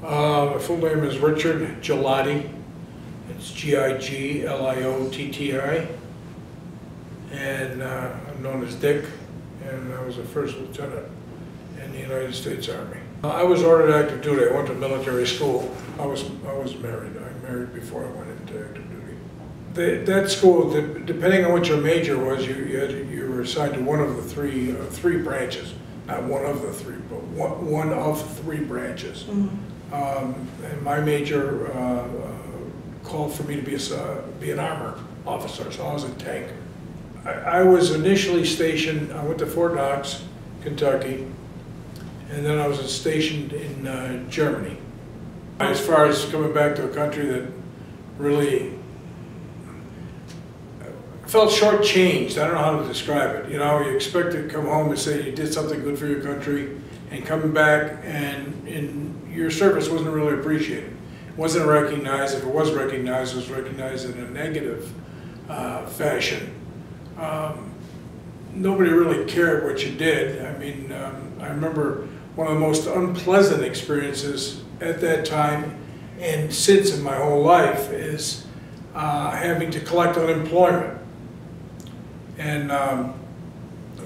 My full name is Richard Gigliotti. It's Gigliotti. And I'm known as Dick, and I was a first lieutenant in the United States Army. I was ordered active duty. I went to military school. I was married. I married before I went into active duty. That school, depending on what your major was, you were assigned to one of the three branches. Not one of the three, but one of three branches. Mm-hmm. And my major called for me to be an armor officer, so I was a tank. I was initially stationed, I went to Fort Knox, Kentucky, and then I was stationed in Germany. As far as coming back to a country that really felt shortchanged, I don't know how to describe it. You know, you expect to come home and say you did something good for your country, and coming back and your service wasn't really appreciated. It wasn't recognized. If it was recognized, it was recognized in a negative fashion. Nobody really cared what you did. I mean, I remember one of the most unpleasant experiences at that time and since in my whole life is having to collect unemployment. And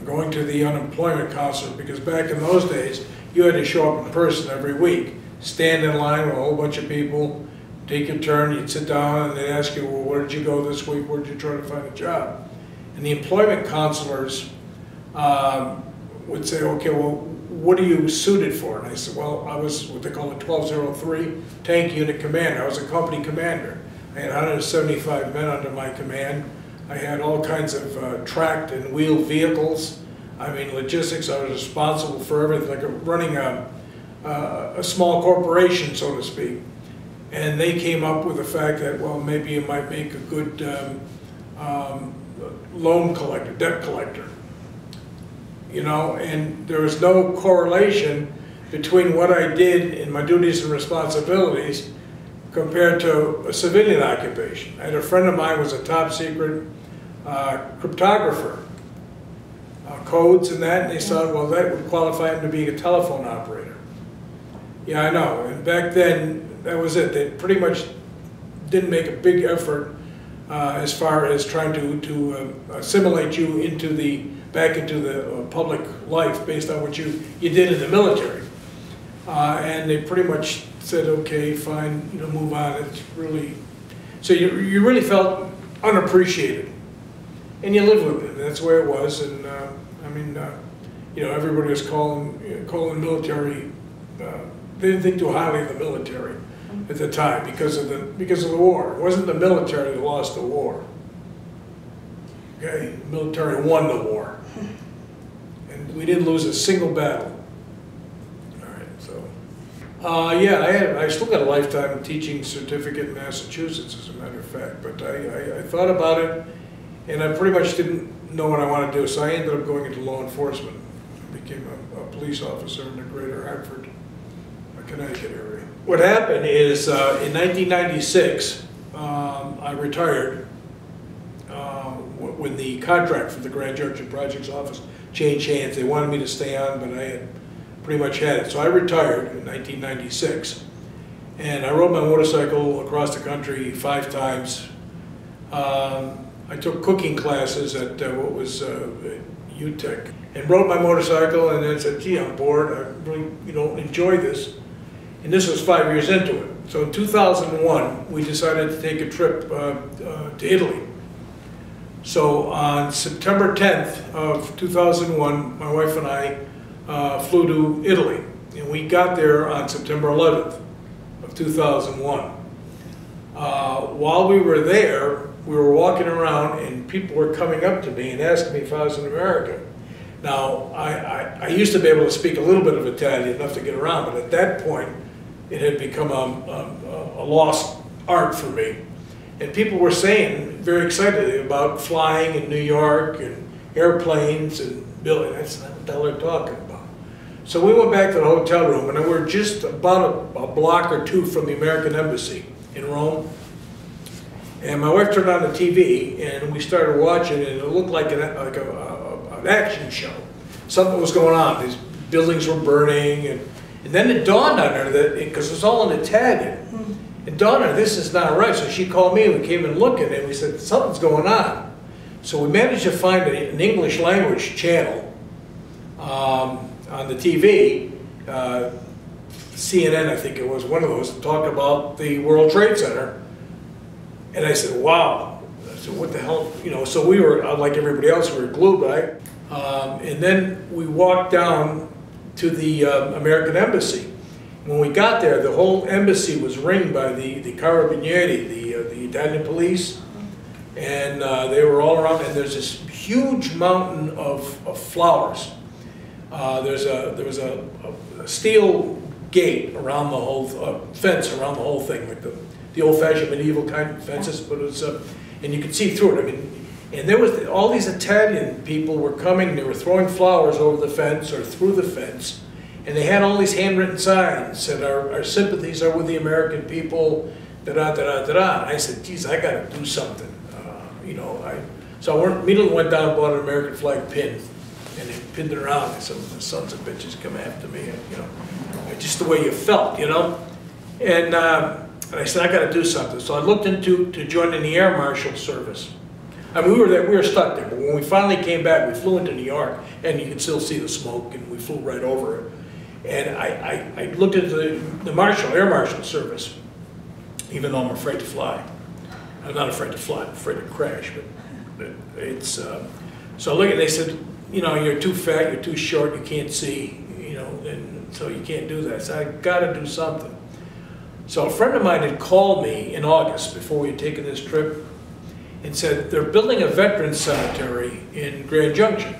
going to the unemployment counselor, because back in those days, you had to show up in person every week, stand in line with a whole bunch of people, take your turn, you'd sit down and they'd ask you, well, where did you go this week, where did you try to find a job? And the employment counselors would say, okay, well, what are you suited for? And I said, well, I was what they call a 1203 tank unit commander. I was a company commander. I had 175 men under my command. I had all kinds of tracked and wheeled vehicles. I mean, logistics, I was responsible for everything, like running a small corporation, so to speak. And they came up with the fact that, well, maybe you might make a good loan collector, debt collector. You know, and there was no correlation between what I did in my duties and responsibilities compared to a civilian occupation. I had a friend of mine who was a top secret cryptographer, codes and that, and they thought, well, that would qualify him to be a telephone operator. Yeah, I know, and back then, that was it. They pretty much didn't make a big effort as far as trying to assimilate you back into the public life based on what you did in the military. And they pretty much said, okay, fine, you know, move on. It's really, so you really felt unappreciated. And you lived with it. That's the way it was. And I mean, you know, everybody was calling military. They didn't think too highly of the military at the time because of the war. It wasn't the military that lost the war. Okay, the military won the war, and we didn't lose a single battle. All right, so yeah, I still got a lifetime teaching certificate in Massachusetts, as a matter of fact. But I thought about it. And I pretty much didn't know what I wanted to do, so I ended up going into law enforcement. I became a police officer in the greater Hartford, Connecticut area. What happened is in 1996, I retired when the contract for the Grand Junction Projects Office changed hands. They wanted me to stay on, but I had pretty much had it. So I retired in 1996, and I rode my motorcycle across the country 5 times. I took cooking classes at what was UTEC, and rode my motorcycle, and then said, gee, I'm bored, I really, you know, enjoy this. And this was 5 years into it. So in 2001, we decided to take a trip to Italy. So on September 10th of 2001, my wife and I flew to Italy, and we got there on September 11th of 2001. While we were there, we were walking around and people were coming up to me and asking me if I was an American. Now, I used to be able to speak a little bit of Italian, enough to get around, but at that point, it had become a lost art for me. And people were saying, very excitedly, about flying in New York and airplanes and building. That's not what the hell they're talking about. So we went back to the hotel room, and we were just about a block or two from the American Embassy in Rome. And my wife turned on the TV, and we started watching, and it looked like an action show. Something was going on. These buildings were burning, and And then it dawned on her that, because it was all in Italian, it dawned on her, this is not right. So she called me and we came and looked at it and we said, something's going on. So we managed to find an English language channel on the TV, CNN, I think it was, one of those, talked about the World Trade Center. And I said, wow. I said, what the hell? You know, so we were, like everybody else, we were glued by it. And then we walked down to the American Embassy. When we got there, the whole embassy was ringed by the Carabinieri, the Italian police. And they were all around, and there's this huge mountain of flowers. There was a steel gate around the whole fence around the whole thing, like the old-fashioned medieval kind of fences, but it's and you could see through it. I mean, and there was all these Italian people were coming. They were throwing flowers over the fence or through the fence, and they had all these handwritten signs that our sympathies are with the American people. Da da da da da. And I said, geez, I got to do something. You know, so I immediately went down and bought an American flag pin. And they pinned it around, and some of the sons of bitches come after me, and, you know, just the way you felt, you know. And I said, I got to do something. So I looked into joining the Air Marshal Service. I mean, we were stuck there, but when we finally came back, we flew into New York, and you could still see the smoke, and we flew right over it. And I looked into the Air Marshal Service, even though I'm afraid to fly. I'm not afraid to fly, I'm afraid to crash, but it's, so I looked and they said, you know, you're too fat, you're too short, you can't see, you know, and so you can't do that. So I got to do something. So a friend of mine had called me in August before we had taken this trip and said, they're building a veterans cemetery in Grand Junction.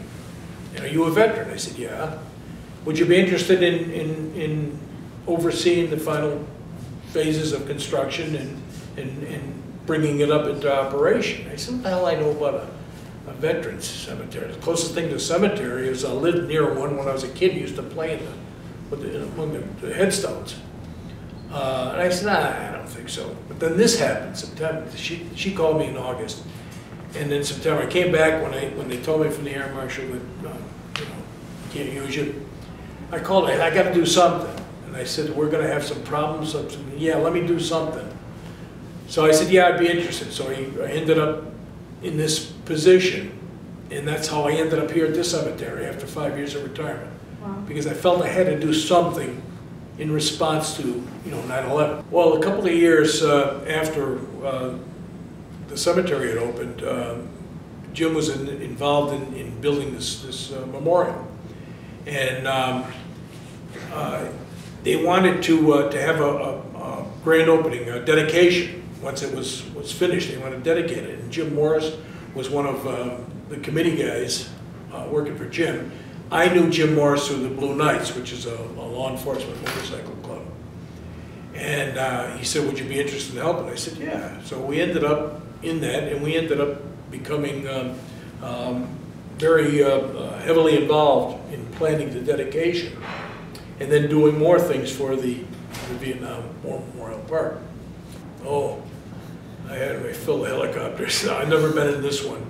Are you a veteran? I said, yeah. Would you be interested in overseeing the final phases of construction and bringing it up into operation? I said, what the hell I know about a veterans cemetery? The closest thing to a cemetery is I lived near one when I was a kid. I used to play among the headstones. And I said, nah, I don't think so. But then this happened, September. She called me in August. And in September, I came back when they told me from the Air Marshal that, you know, can't use you. I called her, I got to do something. And I said, we're going to have some problems. I said, yeah, let me do something. So I said, yeah, I'd be interested. So I ended up in this position, and that's how I ended up here at this cemetery after 5 years of retirement. Wow. Because I felt I had to do something in response to, you know, 9/11. Well, a couple of years after the cemetery had opened, Jim was involved in building this memorial, and they wanted to have a grand opening, a dedication. Once it was finished, they wanted to dedicate it. And Jim Morris was one of the committee guys working for Jim. I knew Jim Morris through the Blue Knights, which is a law enforcement motorcycle club. And he said, would you be interested in helping? I said, yeah. So we ended up in that, and we ended up becoming very heavily involved in planning the dedication, and then doing more things for the Vietnam War Memorial Park. Oh, I had to fill the helicopters. I've never been in this one.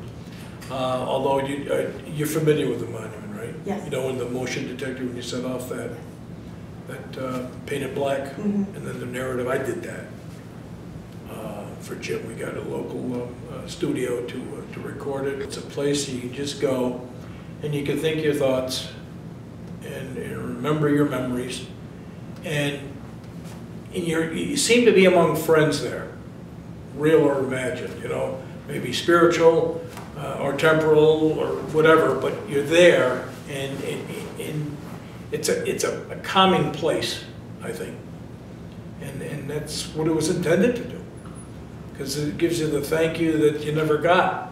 Although you're familiar with the monument, right? Yes. You know, in the motion detector, when you set off that painted black, and then the narrative, I did that. For Jim, we got a local studio to record it. It's a place you can just go and you can think your thoughts and remember your memories, and you seem to be among friends there, real or imagined, you know, maybe spiritual or temporal or whatever, but you're there, and it's a calming place, I think, and that's what it was intended to do, because it gives you the thank you that you never got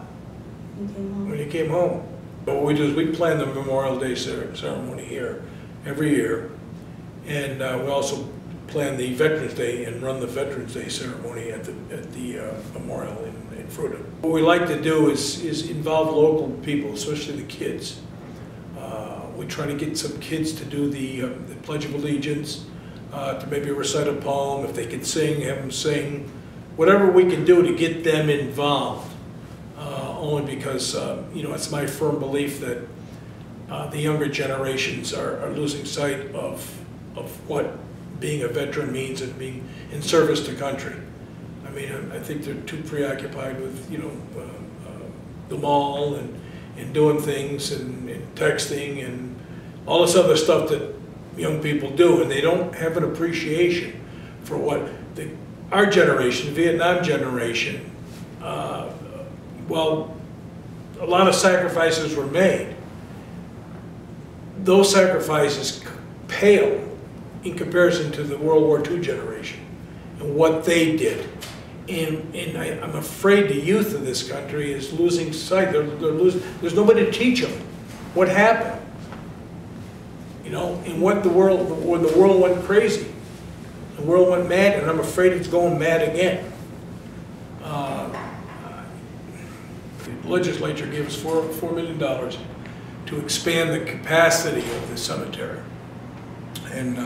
when you came home. But what we do is we plan the Memorial Day ceremony here every year, and we also plan the Veterans Day and run the Veterans Day ceremony at the memorial in Fruita. What we like to do is involve local people, especially the kids. We try to get some kids to do the Pledge of Allegiance, to maybe recite a poem. If they can sing, have them sing. Whatever we can do to get them involved. Only because, you know, it's my firm belief that the younger generations are losing sight of of what being a veteran means and being in service to country. I mean, I think they're too preoccupied with, you know, the mall and doing things and texting and all this other stuff that young people do, and they don't have an appreciation for what our generation, the Vietnam generation, well, a lot of sacrifices were made. Those sacrifices pale in comparison to the World War II generation and what they did. And I'm afraid the youth of this country is losing sight. They're losing, there's nobody to teach them what happened. You know, and when the world went crazy. The world went mad, and I'm afraid it's going mad again. The legislature gave us $4 million to expand the capacity of the cemetery, and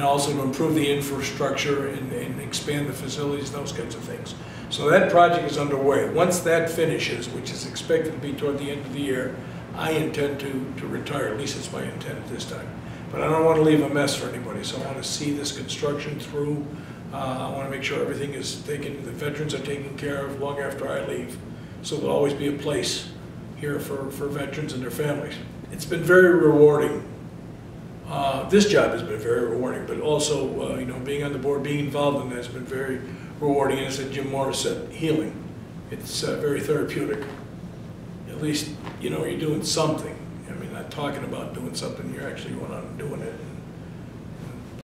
also to improve the infrastructure and expand the facilities, those kinds of things. So that project is underway. Once that finishes, which is expected to be toward the end of the year, I intend to retire. At least it's my intent at this time. But I don't want to leave a mess for anybody, so I want to see this construction through. I want to make sure everything is taken, the veterans are taken care of long after I leave. So there'll always be a place here for veterans and their families. It's been very rewarding. This job has been very rewarding, but also, you know, being on the board, being involved in that has been very rewarding. And as Jim Morris said, healing. It's very therapeutic. At least, you know, you're doing something. I mean, not talking about doing something, you're actually going out and doing it.